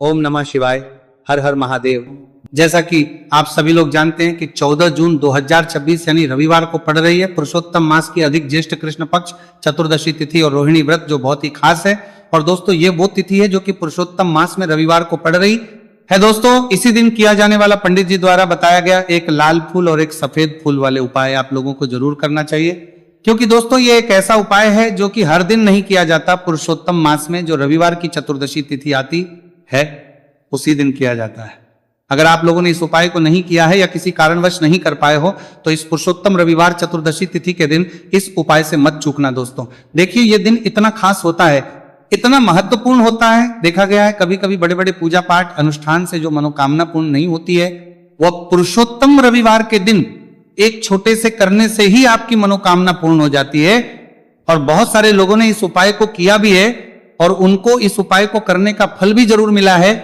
ओम नमः शिवाय। हर हर महादेव। जैसा कि आप सभी लोग जानते हैं कि 14 जून 2026 यानी रविवार को पड़ रही है पुरुषोत्तम मास की अधिक ज्येष्ठ कृष्ण पक्ष चतुर्दशी तिथि और रोहिणी व्रत, जो बहुत ही खास है। और दोस्तों ये वो तिथि है जो कि पुरुषोत्तम मास में रविवार को पड़ रही है। दोस्तों इसी दिन किया जाने वाला पंडित जी द्वारा बताया गया एक लाल फूल और एक सफेद फूल वाले उपाय आप लोगों को जरूर करना चाहिए, क्योंकि दोस्तों ये एक ऐसा उपाय है जो कि हर दिन नहीं किया जाता। पुरुषोत्तम मास में जो रविवार की चतुर्दशी तिथि आती है उसी दिन किया जाता है। अगर आप लोगों ने इस उपाय को नहीं किया है या किसी कारणवश नहीं कर पाए हो तो इस पुरुषोत्तम रविवार चतुर्दशी तिथि के दिन इस उपाय से मत चूकना। दोस्तों देखिए ये दिन इतना खास होता है, इतना महत्वपूर्ण होता है। देखा गया है कभी कभी बड़े बड़े पूजा पाठ अनुष्ठान से जो मनोकामना पूर्ण नहीं होती है वह पुरुषोत्तम रविवार के दिन एक छोटे से करने से ही आपकी मनोकामना पूर्ण हो जाती है। और बहुत सारे लोगों ने इस उपाय को किया भी है और उनको इस उपाय को करने का फल भी जरूर मिला है।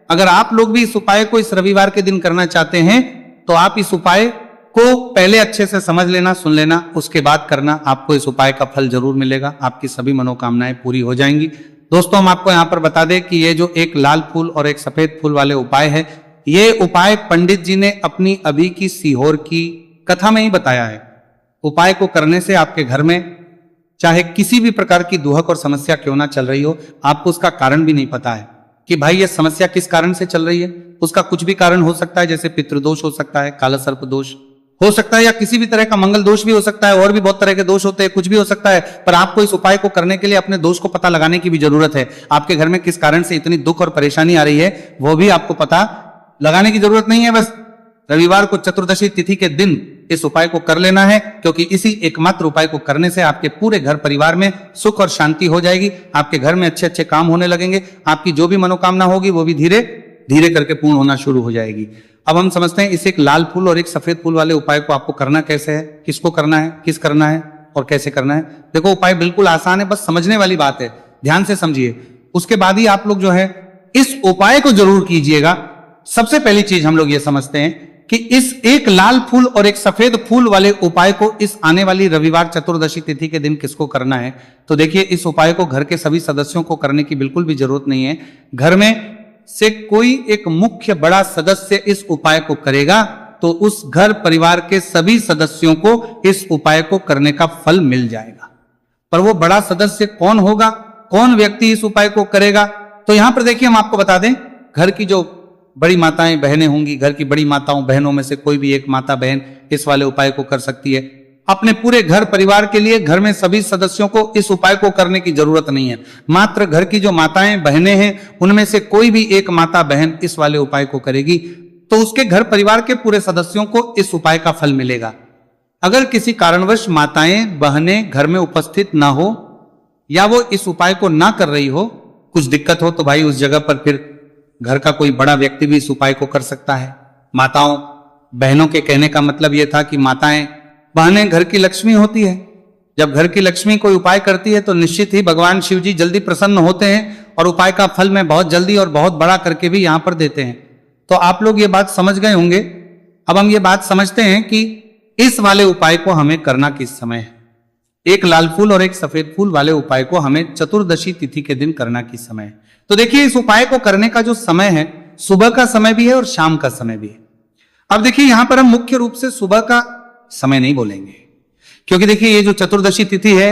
अगर आप लोग भी इस उपाय को इस रविवार के दिन करना चाहते हैं तो आप इस उपाय को पहले अच्छे से समझ लेना, सुन लेना, उसके बाद करना। आपको इस उपाय का फल जरूर मिलेगा, आपकी सभी मनोकामनाएं पूरी हो जाएंगी। दोस्तों हम आपको यहां पर बता दें कि ये जो एक लाल फूल और एक सफेद फूल वाले उपाय है, ये उपाय पंडित जी ने अपनी अभी की सीहोर की कथा में ही बताया है। उपाय को करने से आपके घर में चाहे किसी भी प्रकार की दुहक और समस्या क्यों ना चल रही हो, आपको उसका कारण भी नहीं पता है कि भाई ये समस्या किस कारण से चल रही है। उसका कुछ भी कारण हो सकता है, जैसे पितृदोष हो सकता है, काला सर्प दोष हो सकता है, या किसी भी तरह का मंगल दोष भी हो सकता है, और भी बहुत तरह के दोष होते हैं, कुछ भी हो सकता है। पर आपको इस उपाय को करने के लिए अपने दोष को पता लगाने की भी जरूरत है। आपके घर में किस कारण से इतनी दुख और परेशानी आ रही है वो भी आपको पता लगाने की जरूरत नहीं है। बस रविवार को चतुर्दशी तिथि के दिन इस उपाय को कर लेना है, क्योंकि इसी एकमात्र उपाय को करने से आपके पूरे घर परिवार में सुख और शांति हो जाएगी। आपके घर में अच्छे अच्छे काम होने लगेंगे, आपकी जो भी मनोकामना होगी वो भी धीरे धीरे करके पूर्ण होना शुरू हो जाएगी। अब हम समझते हैं इस एक लाल फूल और एक सफेद फूल वाले उपाय को आपको करना कैसे है, किसको करना है, किस करना है और कैसे करना है। देखो उपाय बिल्कुल आसान है, बस समझने वाली बात है, ध्यान से समझिए। उसके बाद ही आप लोग जो है इस उपाय को जरूर कीजिएगा। सबसे पहली चीज हम लोग ये समझते हैं कि इस एक लाल फूल और एक सफेद फूल वाले उपाय को इस आने वाली रविवार चतुर्दशी तिथि के दिन किसको करना है। तो देखिए इस उपाय को घर के सभी सदस्यों को करने की बिल्कुल भी जरूरत नहीं है। घर में से कोई एक मुख्य बड़ा सदस्य इस उपाय को करेगा तो उस घर परिवार के सभी सदस्यों को इस उपाय को करने का फल मिल जाएगा। पर वो बड़ा सदस्य कौन होगा, कौन व्यक्ति इस उपाय को करेगा, तो यहां पर देखिए हम आपको बता दें, घर की जो बड़ी माताएं बहनें होंगी, घर की बड़ी माताओं बहनों में से कोई भी एक माता बहन इस वाले उपाय को कर सकती है। अपने पूरे घर परिवार के लिए घर में सभी सदस्यों को इस उपाय को करने की जरूरत नहीं है। मात्र घर की जो माताएं बहनें हैं उनमें से कोई भी एक माता बहन इस वाले उपाय को करेगी तो उसके घर परिवार के पूरे सदस्यों को इस उपाय का फल मिलेगा। अगर किसी कारणवश माताएं बहनें घर में उपस्थित ना हो या वो इस उपाय को ना कर रही हो, कुछ दिक्कत हो, तो भाई उस जगह पर फिर घर का कोई बड़ा व्यक्ति भी इस उपाय को कर सकता है। माताओं बहनों के कहने का मतलब यह था कि माताएं बहनें घर की लक्ष्मी होती है। जब घर की लक्ष्मी कोई उपाय करती है तो निश्चित ही भगवान शिव जी जल्दी प्रसन्न होते हैं और उपाय का फल में बहुत जल्दी और बहुत बड़ा करके भी यहां पर देते हैं। तो आप लोग ये बात समझ गए होंगे। अब हम ये बात समझते हैं कि इस वाले उपाय को हमें करना किस समय है। एक लाल फूल और एक सफेद फूल वाले उपाय को हमें चतुर्दशी तिथि के दिन करना किस समय है। तो देखिए इस उपाय को करने का जो समय है सुबह का समय भी है और शाम का समय भी है। अब देखिए यहां पर हम मुख्य रूप से सुबह का समय नहीं बोलेंगे, क्योंकि देखिए ये जो चतुर्दशी तिथि है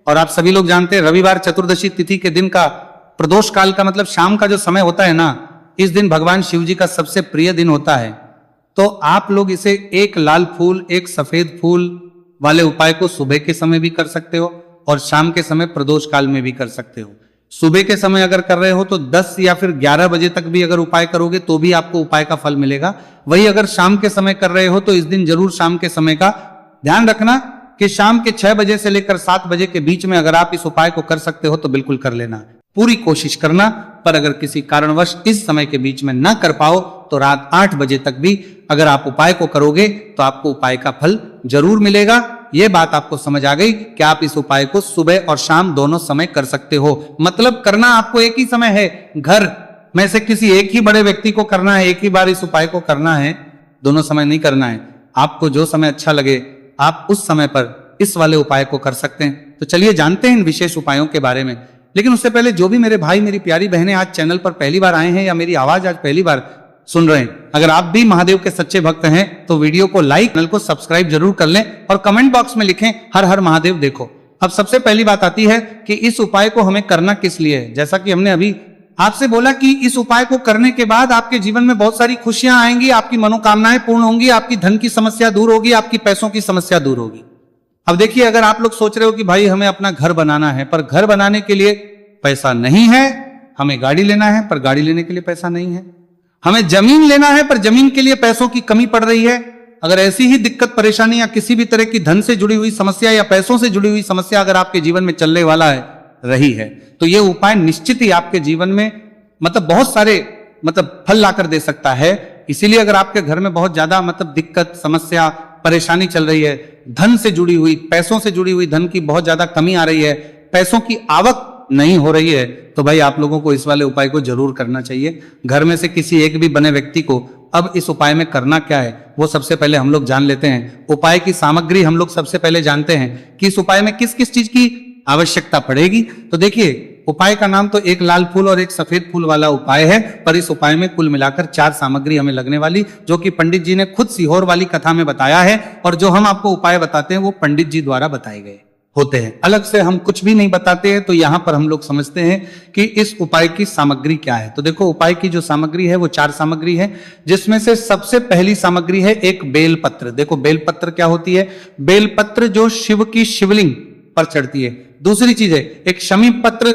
और आप सभी लोग जानते हैं रविवार चतुर्दशी तिथि के दिन का प्रदोष काल का मतलब शाम का जो समय होता है ना, इस दिन भगवान शिव जी का सबसे प्रिय दिन होता है। तो आप लोग इसे एक लाल फूल एक सफेद फूल वाले उपाय को सुबह के समय भी कर सकते हो और शाम के समय प्रदोष काल में भी कर सकते हो। सुबह के समय अगर कर रहे हो तो 10 या फिर 11 बजे तक भी अगर उपाय करोगे तो भी आपको उपाय का फल मिलेगा। वही अगर शाम के समय कर रहे हो तो इस दिन जरूर शाम के समय का ध्यान रखना कि शाम के 6 बजे से लेकर 7 बजे के बीच में अगर आप इस उपाय को कर सकते हो तो बिल्कुल कर लेना, पूरी कोशिश करना। पर अगर किसी कारणवश इस समय के बीच में ना कर पाओ तो रात 8 बजे तक भी अगर आप उपाय को करोगे तो आपको उपाय का फल जरूर मिलेगा। यह बात आपको समझ आ गई कि आप इस उपाय को सुबह और शाम दोनों समय कर सकते हो। मतलब करना आपको एक ही समय है, घर में से किसी एक ही बड़े व्यक्ति को करना है, एक ही बार इस उपाय को करना है, दोनों समय नहीं करना है। आपको जो समय अच्छा लगे आप उस समय पर इस वाले उपाय को कर सकते हैं। तो चलिए जानते हैं इन विशेष उपायों के बारे में। लेकिन उससे पहले जो भी मेरे भाई मेरी प्यारी बहनें आज चैनल पर पहली बार आए हैं या मेरी आवाज आज पहली बार सुन रहे हैं, अगर आप भी महादेव के सच्चे भक्त हैं तो वीडियो को लाइक, चैनल को सब्सक्राइब जरूर कर लें और कमेंट बॉक्स में लिखें हर हर महादेव। देखो, अब सबसे पहली बात आती है कि इस उपाय को हमें करना किस लिए है। जैसा कि हमने अभी आपसे बोला कि इस उपाय को करने के बाद आपके जीवन में बहुत सारी खुशियां आएंगी, आपकी मनोकामनाएं पूर्ण होंगी, आपकी धन की समस्या दूर होगी, आपकी पैसों की समस्या दूर होगी। अब देखिए, अगर आप लोग सोच रहे हो कि भाई हमें अपना घर बनाना है पर घर बनाने के लिए पैसा नहीं है, हमें गाड़ी लेना है पर गाड़ी लेने के लिए पैसा नहीं है, हमें जमीन लेना है पर जमीन के लिए पैसों की कमी पड़ रही है, अगर ऐसी ही दिक्कत परेशानी या किसी भी तरह की धन से जुड़ी हुई समस्या या पैसों से जुड़ी हुई समस्या अगर आपके जीवन में चलने वाला है रही है, तो यह उपाय निश्चित ही आपके जीवन में बहुत सारे फल लाकर दे सकता है। इसीलिए अगर आपके घर में बहुत ज्यादा दिक्कत, समस्या, परेशानी चल रही है, धन से जुड़ी हुई, पैसों से जुड़ी हुई धन की बहुत ज्यादा कमी आ रही है, पैसों की आवक नहीं हो रही है, तो भाई आप लोगों को इस वाले उपाय को जरूर करना चाहिए। घर में से किसी एक भी बने व्यक्ति को अब इस उपाय में करना क्या है वो सबसे पहले हम लोग जान लेते हैं। उपाय की सामग्री हम लोग सबसे पहले जानते हैं कि इस उपाय में किस किस चीज की आवश्यकता पड़ेगी। तो देखिए, उपाय का नाम तो एक लाल फूल और एक सफेद फूल वाला उपाय है, पर इस उपाय में कुल मिलाकर 4 सामग्री हमें लगने वाली, जो कि पंडित जी ने खुद सीहोर वाली कथा में बताया है, और जो हम आपको उपाय बताते हैं वो पंडित जी द्वारा बताए गए होते हैं। अलग से हम कुछ भी नहीं बताते हैं, तो यहां पर हम लोग समझते हैं कि इस उपाय की सामग्री क्या है। तो देखो, उपाय की जो सामग्री है वो 4 सामग्री है, जिसमें से सबसे पहली सामग्री है एक बेलपत्र। देखो, बेलपत्र क्या होती है? बेलपत्र जो शिव की शिवलिंग पर चढ़ती है। दूसरी चीज है एक शमीपत्र,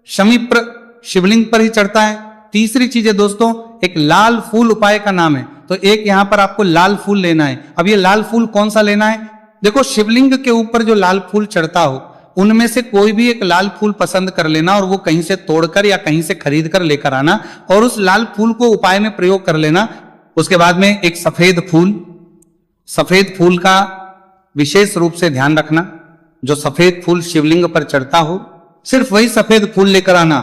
शमीप्र शिवलिंग पर ही चढ़ता है। तीसरी चीज है दोस्तों एक लाल फूल, उपाय का नाम है, तो एक यहां पर आपको लाल फूल लेना है। अब ये लाल फूल कौन सा लेना है? देखो, शिवलिंग के ऊपर जो लाल फूल चढ़ता हो उनमें से कोई भी एक लाल फूल पसंद कर लेना और वो कहीं से तोड़कर या कहीं से खरीद कर लेकर आना और उस लाल फूल को उपाय में प्रयोग कर लेना। उसके बाद में एक सफेद फूल, सफेद फूल का विशेष रूप से ध्यान रखना, जो सफेद फूल शिवलिंग पर चढ़ता हो सिर्फ वही सफेद फूल लेकर आना,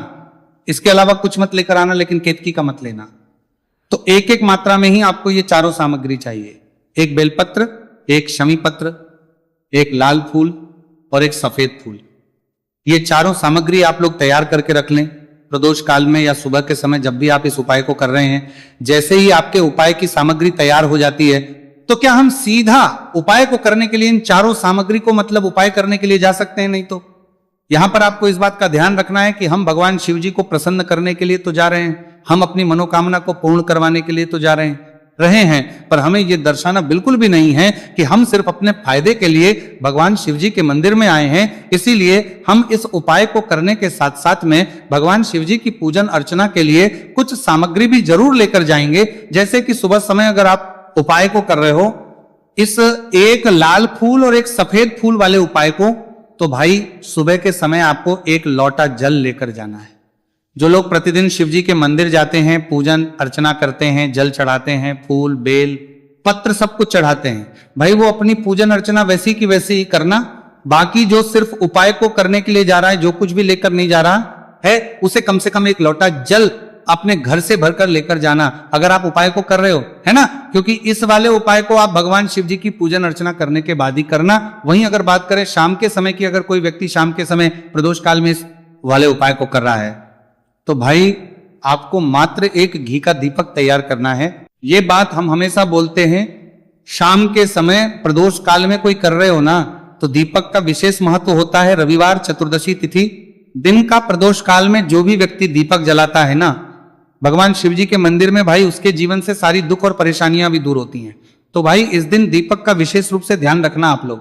इसके अलावा कुछ मत लेकर आना, लेकिन केतकी का मत लेना। तो एक एक मात्रा में ही आपको ये चारों सामग्री चाहिए, एक बेलपत्र, एक शमीपत्र, एक लाल फूल और एक सफेद फूल। ये चारों सामग्री आप लोग तैयार करके रख लें प्रदोष काल में या सुबह के समय जब भी आप इस उपाय को कर रहे हैं। जैसे ही आपके उपाय की सामग्री तैयार हो जाती है तो क्या हम सीधा उपाय को करने के लिए इन चारों सामग्री को उपाय करने के लिए जा सकते हैं? नहीं। तो यहां पर आपको इस बात का ध्यान रखना है कि हम भगवान शिव जी को प्रसन्न करने के लिए तो जा रहे हैं, हम अपनी मनोकामना को पूर्ण करवाने के लिए तो जा रहे हैं, पर हमें यह दर्शाना बिल्कुल भी नहीं है कि हम सिर्फ अपने फायदे के लिए भगवान शिव जी के मंदिर में आए हैं। इसीलिए हम इस उपाय को करने के साथ साथ में भगवान शिव जी की पूजन अर्चना के लिए कुछ सामग्री भी जरूर लेकर जाएंगे। जैसे कि सुबह समय अगर आप उपाय को कर रहे हो, इस एक लाल फूल और एक सफेद फूल वाले उपाय को, तो भाई सुबह के समय आपको एक लोटा जल लेकर जाना है। जो लोग प्रतिदिन शिव जी के मंदिर जाते हैं, पूजन अर्चना करते हैं, जल चढ़ाते हैं, फूल, बेल, पत्र सब कुछ चढ़ाते हैं, भाई वो अपनी पूजन अर्चना वैसी की वैसी ही करना। बाकी जो सिर्फ उपाय को करने के लिए जा रहा है, जो कुछ भी लेकर नहीं जा रहा है, उसे कम से कम एक लोटा जल अपने घर से भरकर लेकर जाना, अगर आप उपाय को कर रहे हो, है ना। क्योंकि इस वाले उपाय को आप भगवान शिव जी की पूजन अर्चना करने के बाद ही करना। वहीं अगर बात करें शाम के समय की, अगर कोई व्यक्ति शाम के समय प्रदोष काल में इस वाले उपाय को कर रहा है, तो भाई आपको मात्र एक घी का दीपक तैयार करना है। ये बात हम हमेशा बोलते हैं, शाम के समय प्रदोष काल में कोई कर रहे हो ना, तो दीपक का विशेष महत्व होता है। रविवार चतुर्दशी तिथि दिन का प्रदोष काल में जो भी व्यक्ति दीपक जलाता है ना भगवान शिव जी के मंदिर में, भाई उसके जीवन से सारी दुख और परेशानियां भी दूर होती हैं। तो भाई इस दिन दीपक का विशेष रूप से ध्यान रखना आप लोग।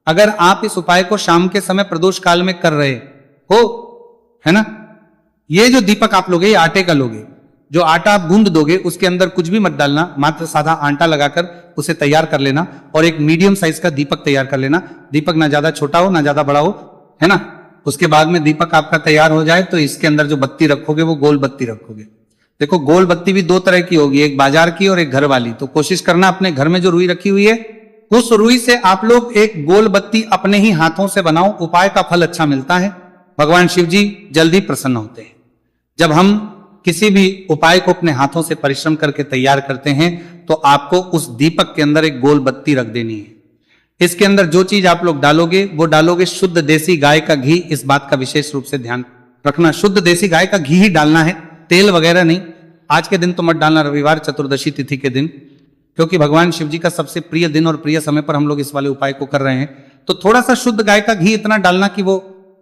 अगर आप इस उपाय को शाम के समय प्रदोष काल में कर रहे हो, है ना, ये जो दीपक आप लोगे, ये आटे का लोगे। जो आटा आप गूंद दोगे उसके अंदर कुछ भी मत डालना, मात्र साधा आटा लगाकर उसे तैयार कर लेना और एक मीडियम साइज का दीपक तैयार कर लेना। दीपक ना ज्यादा छोटा हो ना ज्यादा बड़ा हो, है ना। उसके बाद में दीपक आपका तैयार हो जाए तो इसके अंदर जो बत्ती रखोगे वो गोल बत्ती रखोगे। देखो, गोल बत्ती भी 2 तरह की होगी, एक बाजार की और एक घर वाली। तो कोशिश करना अपने घर में जो रुई रखी हुई है उस रुई से आप लोग एक गोल बत्ती अपने ही हाथों से बनाओ। उपाय का फल अच्छा मिलता है, भगवान शिव जी जल्दी प्रसन्न होते हैं। जब हम किसी भी उपाय को अपने हाथों से परिश्रम करके तैयार करते हैं तो आपको उस दीपक के अंदर एक गोल बत्ती रख देनी है। इसके अंदर जो चीज आप लोग डालोगे वो डालोगे शुद्ध देसी गाय का घी। इस बात का विशेष रूप से ध्यान रखना। शुद्ध देसी गाय का घी ही डालना है, तेल वगैरह नहीं। आज के दिन तो मत डालना, रविवार चतुर्दशी तिथि के दिन, क्योंकि भगवान शिव जी का सबसे प्रिय दिन और प्रिय समय पर हम लोग इस वाले उपाय को कर रहे हैं। तो थोड़ा सा शुद्ध गाय का घी इतना डालना कि वो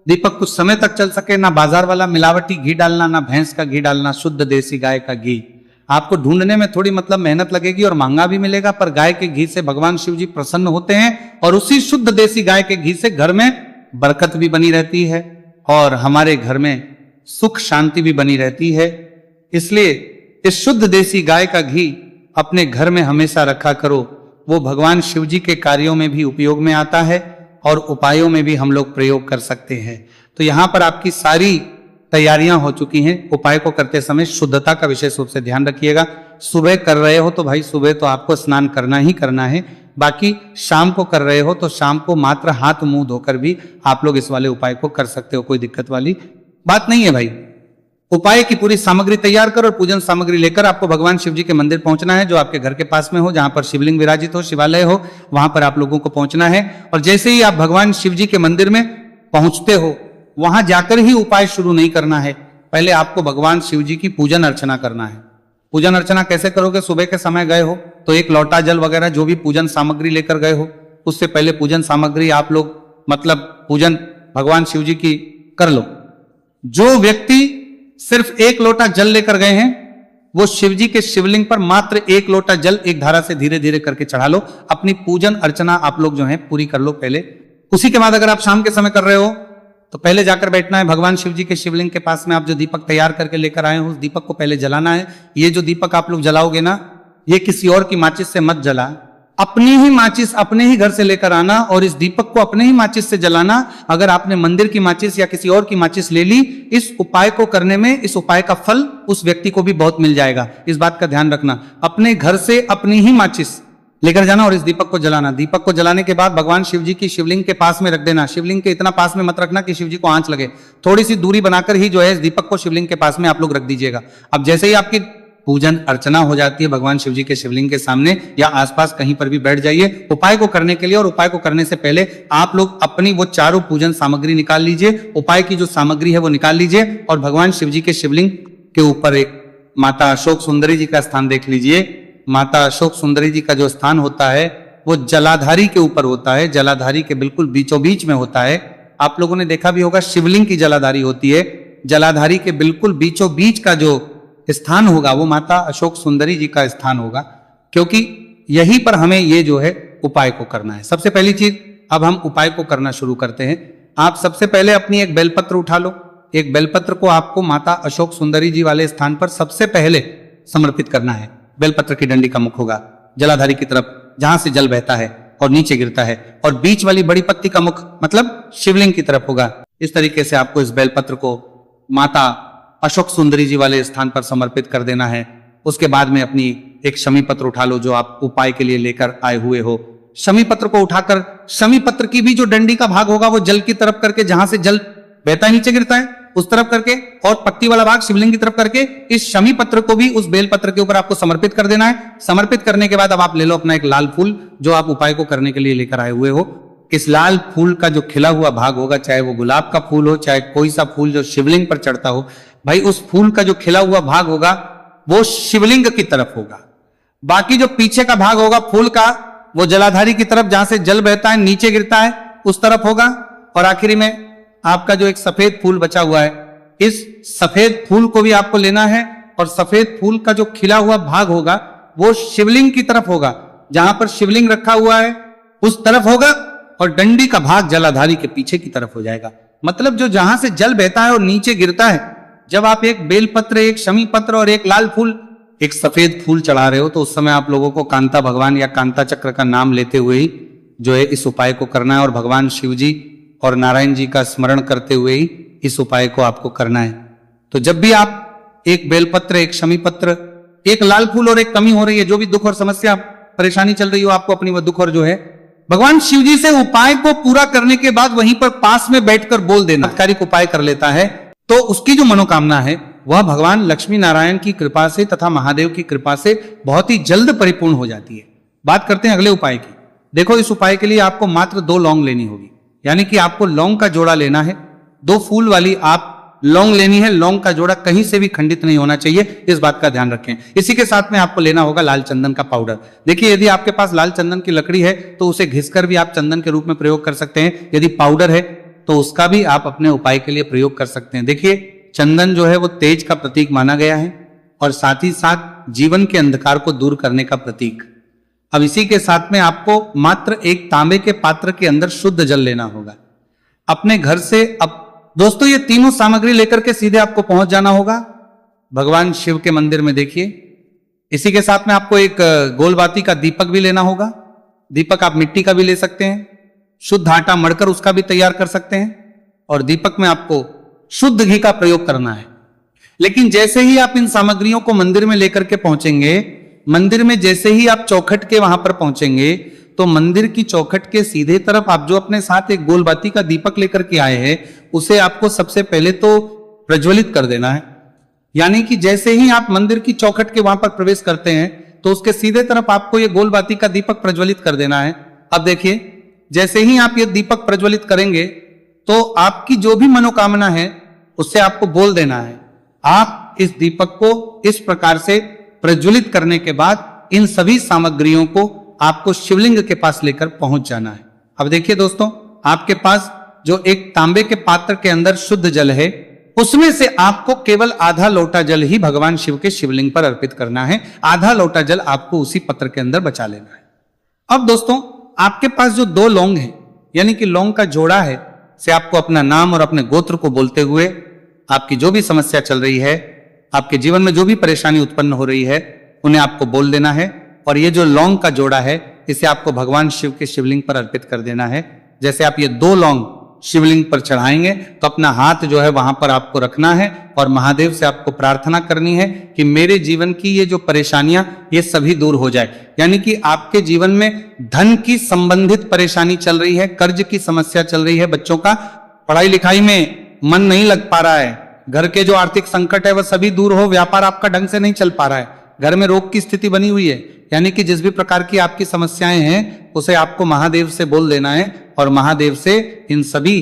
दीपक कुछ समय तक चल सके। ना बाजार वाला मिलावटी घी डालना, ना भैंस का घी डालना, शुद्ध देसी गाय का घी। आपको ढूंढने में थोड़ी मेहनत लगेगी और महंगा भी मिलेगा, पर गाय के घी से भगवान शिव जी प्रसन्न होते हैं और उसी शुद्ध देसी गाय के घी से घर में बरकत भी बनी रहती है और हमारे घर में सुख शांति भी बनी रहती है। इसलिए इस शुद्ध देसी गाय का घी अपने घर में हमेशा रखा करो। वो भगवान शिव जी के कार्यों में भी उपयोग में आता है और उपायों में भी हम लोग प्रयोग कर सकते हैं। तो यहां पर आपकी सारी तैयारियां हो चुकी हैं। उपाय को करते समय शुद्धता का विशेष रूप से ध्यान रखिएगा। सुबह कर रहे हो तो भाई सुबह तो आपको स्नान करना ही करना है। बाकी शाम को कर रहे हो तो शाम को मात्र हाथ मुंह धोकर भी आप लोग इस वाले उपाय को कर सकते हो, कोई दिक्कत वाली बात नहीं है भाई। उपाय की पूरी सामग्री तैयार कर और पूजन सामग्री लेकर आपको भगवान शिव जी के मंदिर पहुंचना है, जो आपके घर के पास में हो, जहां पर शिवलिंग विराजित हो, शिवालय हो, वहां पर आप लोगों को पहुंचना है। और जैसे ही आप भगवान शिव जी के मंदिर में पहुंचते हो, वहां जाकर ही उपाय शुरू नहीं करना है। पहले आपको भगवान शिव जी की पूजन अर्चना करना है। पूजन अर्चना कैसे करोगे? सुबह के समय गए हो तो एक लोटा जल वगैरह जो भी पूजन सामग्री लेकर गए हो, उससे पहले पूजन सामग्री आप लोग पूजन भगवान शिव जी की कर लो। जो व्यक्ति सिर्फ एक लोटा जल लेकर गए हैं, वो शिव जी के शिवलिंग पर मात्र एक लोटा जल एक धारा से धीरे धीरे करके चढ़ा लो। अपनी पूजन अर्चना आप लोग जो है पूरी कर लो पहले। उसी के बाद अगर आप शाम के समय कर रहे हो तो पहले जाकर बैठना है भगवान शिव जी के शिवलिंग के पास में। आप जो दीपक तैयार करके लेकर आए हो, उस दीपक को पहले जलाना है। ये जो दीपक आप लोग जलाओगे ना, ये किसी और की माचिस से मत जला, अपनी ही माचिस अपने ही घर से लेकर आना और इस दीपक को अपने ही माचिस से जलाना। अगर आपने मंदिर की माचिस या किसी और की माचिस ले ली, इस उपाय को करने में इस उपाय का फल उस व्यक्ति को भी बहुत मिल जाएगा। इस बात का ध्यान रखना। अपने घर से अपनी ही माचिस लेकर जाना और इस दीपक को जलाना। दीपक को जलाने के बाद भगवान शिव जी की शिवलिंग के पास में रख देना। शिवलिंग के इतना पास में मत रखना कि शिव जी को आंच लगे, थोड़ी सी दूरी बनाकर ही जो है इस दीपक को शिवलिंग के पास में आप लोग रख दीजिएगा। अब जैसे ही आपकी पूजन अर्चना हो जाती है भगवान शिव जी के शिवलिंग के सामने या आसपास कहीं पर भी बैठ जाइए उपाय को करने के लिए। और उपाय को करने से पहले आप लोग अपनी वो चारों पूजन सामग्री निकाल लीजिए। उपाय की जो सामग्री है वो निकाल लीजिए और भगवान शिव जी के शिवलिंग के ऊपर एक माता अशोक सुंदरी जी का स्थान देख लीजिए। माता अशोक सुंदरी जी का जो स्थान होता है वो जलाधारी के ऊपर होता है, जलाधारी के बिल्कुल बीचों बीच में होता है। आप लोगों ने देखा भी होगा शिवलिंग की जलाधारी होती है, जलाधारी के बिल्कुल बीचों बीच का जो स्थान होगा वो माता अशोक सुंदरी जी का स्थान होगा, क्योंकि यहीं पर हमें ये जो है उपाय को करना है। सबसे पहली चीज, अब हम उपाय को करना शुरू करते हैं। आप सबसे पहले अपनी एक बेलपत्र उठा लो। एक बेलपत्र को आपको माता अशोक सुंदरी जी वाले स्थान पर सबसे पहले समर्पित करना है। बेलपत्र की डंडी का मुख होगा जलाधारी की तरफ, जहां से जल बहता है और नीचे गिरता है, और बीच वाली बड़ी पत्ती का मुख शिवलिंग की तरफ होगा। इस तरीके से आपको इस बेलपत्र को माता अशोक सुंदरी जी वाले स्थान पर समर्पित कर देना है। उसके बाद में अपनी एक शमी पत्र उठा लो जो आप उपाय के लिए लेकर आए हुए हो। शमी पत्र को उठाकर शमी पत्र की भी जो डंडी का भाग होगा वो जल की तरफ करके, जहां से जल बहता है नीचे गिरता है उस तरफ करके, और पत्ती वाला भाग शिवलिंग की तरफ करके इस शमी पत्र को भी उस बेल पत्र के ऊपर आपको समर्पित कर देना है। समर्पित करने के बाद अब आप ले लो अपना एक लाल फूल जो आप उपाय को करने के लिए लेकर आए हुए हो। इस लाल फूल का जो खिला हुआ भाग होगा, चाहे वो गुलाब का फूल हो, चाहे कोई सा फूल जो शिवलिंग पर चढ़ता हो, भाई उस फूल का जो खिला हुआ भाग होगा वो शिवलिंग की तरफ होगा। बाकी जो पीछे का भाग होगा फूल का, वो जलाधारी की तरफ, जहां से जल बहता है नीचे गिरता है उस तरफ होगा। और आखिरी में आपका जो एक सफेद फूल बचा हुआ है, इस सफेद फूल को भी आपको लेना है और सफेद फूल का जो खिला हुआ भाग होगा वो शिवलिंग की तरफ होगा, जहां पर शिवलिंग रखा हुआ है उस तरफ होगा, और डंडी का भाग जलाधारी के पीछे की तरफ हो जाएगा। मतलब जो जहां से जल बहता है और नीचे गिरता है, जब आप एक बेलपत्र, एक शमी पत्र और एक लाल फूल, एक सफेद फूल चढ़ा रहे हो, तो उस समय आप लोगों को कांता भगवान या कांता चक्र का नाम लेते हुए ही जो है इस उपाय को करना है, और भगवान शिव जी और नारायण जी का स्मरण करते हुए ही इस उपाय को आपको करना है। तो जब भी आप एक बेलपत्र, एक शमी पत्र, एक लाल फूल और एक कमी हो रही है, जो भी दुख और समस्या परेशानी चल रही हो आपको अपनी, वह दुख और जो है भगवान शिव जी से उपाय को पूरा करने के बाद वहीं पर पास में बैठकर बोल देना। चमत्कारिक उपाय कर लेता है तो उसकी जो मनोकामना है वह भगवान लक्ष्मी नारायण की कृपा से तथा महादेव की कृपा से बहुत ही जल्द परिपूर्ण हो जाती है। बात करते हैं अगले उपाय की। देखो, इस उपाय के लिए आपको मात्र 2 लौंग लेनी होगी, यानी कि आपको लौंग का जोड़ा लेना है। 2 फूल वाली आप लौंग लेनी है, लौंग का जोड़ा कहीं से भी खंडित नहीं होना चाहिए, इस बात का ध्यान रखें। इसी के साथ में आपको लेना होगा लाल चंदन का पाउडर। देखिए यदि आपके पास लाल चंदन की लकड़ी है तो उसे घिसकर भी आप चंदन के रूप में प्रयोग कर सकते हैं, यदि पाउडर है तो उसका भी आप अपने उपाय के लिए प्रयोग कर सकते हैं। देखिए चंदन जो है वो तेज का प्रतीक माना गया है और साथ ही साथ जीवन के अंधकार को दूर करने का प्रतीक। अब इसी के साथ में आपको मात्र एक तांबे के पात्र के अंदर शुद्ध जल लेना होगा अपने घर से। अब दोस्तों ये तीनों सामग्री लेकर के सीधे आपको पहुंच जाना होगा भगवान शिव के मंदिर में। देखिए इसी के साथ में आपको एक गोलबाती का दीपक भी लेना होगा। दीपक आप मिट्टी का भी ले सकते हैं, शुद्ध आटा मढ़कर उसका भी तैयार कर सकते हैं, और दीपक में आपको शुद्ध घी का प्रयोग करना है। लेकिन जैसे ही आप इन सामग्रियों को मंदिर में लेकर के पहुंचेंगे, मंदिर में जैसे ही आप चौखट के वहां पर पहुंचेंगे तो मंदिर की चौखट के सीधे तरफ आप जो अपने साथ एक गोलबाती का दीपक लेकर के आए हैं उसे आपको सबसे पहले तो प्रज्वलित कर देना है। यानी कि जैसे ही आप मंदिर की चौखट के वहां पर प्रवेश करते हैं तो उसके सीधे तरफ आपको ये गोलबाती का दीपक प्रज्वलित कर देना है। अब देखिए जैसे ही आप ये दीपक प्रज्वलित करेंगे तो आपकी जो भी मनोकामना है उससे आपको बोल देना है। आप इस दीपक को इस प्रकार से प्रज्वलित करने के बाद इन सभी सामग्रियों को आपको शिवलिंग के पास लेकर पहुंच जाना है। अब देखिए दोस्तों आपके पास जो एक तांबे के पात्र के अंदर शुद्ध जल है उसमें से आपको केवल आधा लोटा जल ही भगवान शिव के शिवलिंग पर अर्पित करना है। आधा लोटा जल आपको उसी पत्र के अंदर बचा लेना है। अब दोस्तों आपके पास जो 2 लौंग है यानी कि लौंग का जोड़ा है से आपको अपना नाम और अपने गोत्र को बोलते हुए आपकी जो भी समस्या चल रही है, आपके जीवन में जो भी परेशानी उत्पन्न हो रही है उन्हें आपको बोल देना है। और ये जो लौंग का जोड़ा है इसे आपको भगवान शिव के शिवलिंग पर अर्पित कर देना है। जैसे आप ये 2 लौंग शिवलिंग पर चढ़ाएंगे तो अपना हाथ जो है वहां पर आपको रखना है और महादेव से आपको प्रार्थना करनी है कि मेरे जीवन की ये जो परेशानियां ये सभी दूर हो जाए। यानी कि आपके जीवन में धन की संबंधित परेशानी चल रही है, कर्ज की समस्या चल रही है, बच्चों का पढ़ाई लिखाई में मन नहीं लग पा रहा है, घर के जो आर्थिक संकट है वह सभी दूर हो, व्यापार आपका ढंग से नहीं चल पा रहा है, घर में रोग की स्थिति बनी हुई है, यानी कि जिस भी प्रकार की आपकी समस्याएं हैं उसे आपको महादेव से बोल देना है और महादेव से इन सभी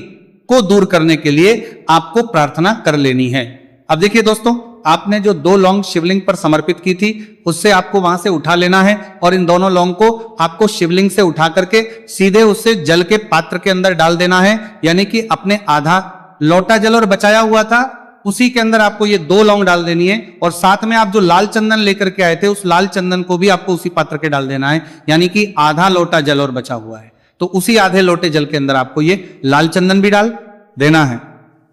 को दूर करने के लिए आपको प्रार्थना कर लेनी है। अब देखिए दोस्तों आपने जो 2 लौंग शिवलिंग पर समर्पित की थी उससे आपको वहां से उठा लेना है और इन दोनों लौंग को आपको शिवलिंग से उठा करके सीधे उससे जल के पात्र के अंदर डाल देना है। यानी कि अपने आधा लोटा जल और बचाया हुआ था उसी के अंदर आपको ये 2 लौंग डाल देनी है और साथ में आप जो लाल चंदन लेकर के आए थे उस लाल चंदन को भी आपको उसी पात्र के डाल देना है। यानी कि आधा लोटा जल और बचा हुआ है तो उसी आधे लोटे जल के अंदर आपको ये लाल चंदन भी डाल देना है।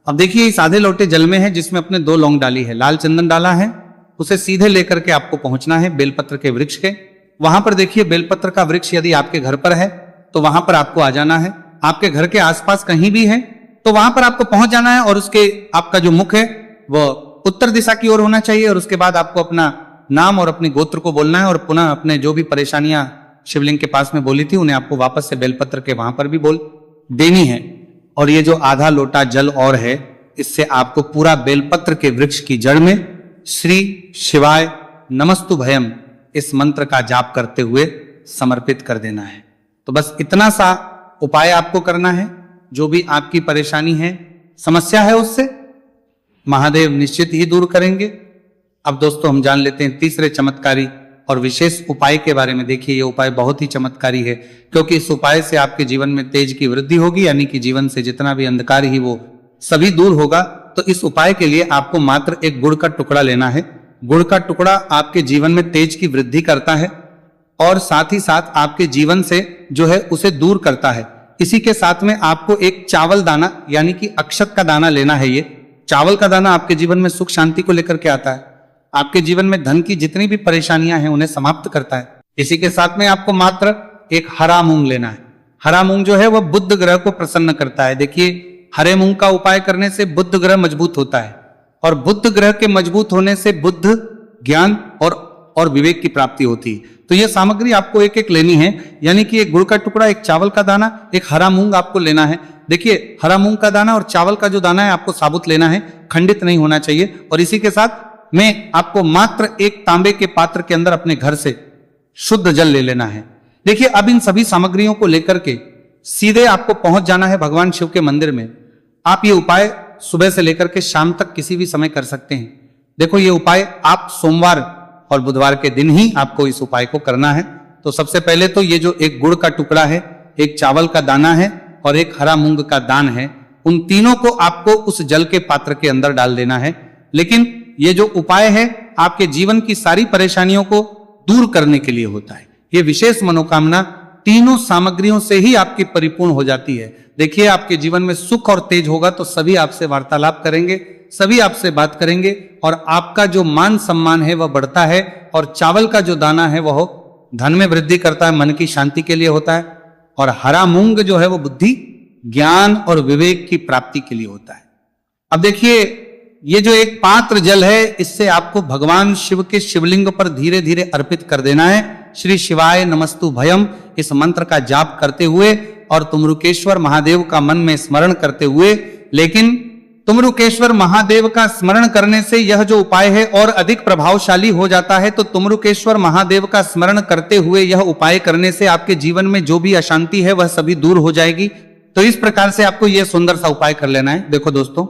अब देखिए इस आधे लोटे जल में है जिसमें अपने 2 लौंग डाली है, लाल चंदन डाला है, उसे सीधे लेकर के आपको पहुंचना है बेलपत्र के वृक्ष के। वहां पर देखिए बेलपत्र का वृक्ष यदि आपके घर पर है तो वहां पर आपको आ जाना है। आपके घर के आसपास कहीं भी है तो वहां पर आपको पहुंच जाना है और उसके आपका जो मुख है वो उत्तर दिशा की ओर होना चाहिए और उसके बाद आपको अपना नाम और अपने गोत्र को बोलना है और पुनः अपने जो भी परेशानियां शिवलिंग के पास में बोली थी उन्हें आपको वापस से बेलपत्र के वहां पर भी बोल देनी है। और ये जो आधा लोटा जल और है इससे आपको पूरा बेलपत्र के वृक्ष की जड़ में श्री शिवाय नमस्तु भयम इस मंत्र का जाप करते हुए समर्पित कर देना है। तो बस इतना सा उपाय आपको करना है। जो भी आपकी परेशानी है, समस्या है, उससे महादेव निश्चित ही दूर करेंगे। अब दोस्तों हम जान लेते हैं तीसरे चमत्कारी और विशेष उपाय के बारे में। देखिए ये उपाय बहुत ही चमत्कारी है क्योंकि इस उपाय से आपके जीवन में तेज की वृद्धि होगी, यानी कि जीवन से जितना भी अंधकार ही वो सभी दूर होगा। तो इस उपाय के लिए आपको मात्र एक गुड़ का टुकड़ा लेना है। गुड़ का टुकड़ा आपके जीवन में तेज की वृद्धि करता है और साथ ही साथ आपके जीवन से जो है उसे दूर करता है। इसी के साथ में आपको एक चावल दाना यानी कि अक्षत का दाना लेना है। ये चावल का दाना आपके जीवन में सुख शांति को लेकर के आता है, आपके जीवन में धन की जितनी भी परेशानियां हैं उन्हें समाप्त करता है। इसी के साथ में आपको मात्र एक हरा मूंग लेना है। हरा मूंग जो है वह बुध ग्रह को प्रसन्न करता है। देखिए हरे मूंग का उपाय करने से बुध ग्रह मजबूत होता है और बुध ग्रह के मजबूत होने से बुद्ध ज्ञान और विवेक की प्राप्ति होती है। तो यह सामग्री आपको एक एक लेनी है, यानी कि एक गुड़ का टुकड़ा, एक चावल का दाना, एक हरा मूंग आपको लेना है। देखिए हरा मूंग का दाना और चावल का जो दाना है आपको साबुत लेना है, खंडित नहीं होना चाहिए। और इसी के साथ में आपको मात्र एक तांबे के पात्र के अंदर अपने घर से शुद्ध जल ले लेना है। देखिए अब इन सभी सामग्रियों को लेकर के सीधे आपको पहुंच जाना है भगवान शिव के मंदिर में। आप ये उपाय सुबह से लेकर के शाम तक किसी भी समय कर सकते हैं। देखो ये उपाय आप सोमवार और बुधवार के दिन ही आपको इस उपाय को करना है। तो सबसे पहले तो ये जो एक गुड़ का टुकड़ा है, एक चावल का दाना है और एक हरा मूंग का दान है, उन तीनों को आपको उस जल के पात्र के अंदर डाल देना है। लेकिन ये जो उपाय है आपके जीवन की सारी परेशानियों को दूर करने के लिए होता है। ये विशेष मनोकामना तीनों सामग्रियों से ही आपकी परिपूर्ण हो जाती है। देखिए आपके जीवन में सुख और तेज होगा तो सभी आपसे वार्तालाप करेंगे, सभी आपसे बात करेंगे और आपका जो मान सम्मान है वह बढ़ता है। और चावल का जो दाना है वह धन में वृद्धि करता है, मन की शांति के लिए होता है। और हरा मूंग जो है वो बुद्धि, ज्ञान और विवेक की प्राप्ति के लिए होता है। अब देखिए ये जो एक पात्र जल है इससे आपको भगवान शिव के शिवलिंग पर धीरे धीरे अर्पित कर देना है। श्री शिवाय नमस्तु भयम इस मंत्र का जाप करते हुए और तुमरुकेश्वर महादेव का मन में स्मरण करते हुए। लेकिन तुमरुकेश्वर महादेव का स्मरण करने से यह जो उपाय है और अधिक प्रभावशाली हो जाता है। तो तुमरुकेश्वर महादेव का स्मरण करते हुए यह उपाय करने से आपके जीवन में जो भी अशांति है वह सभी दूर हो जाएगी। तो इस प्रकार से आपको यह सुंदर सा उपाय कर लेना है। देखो दोस्तों,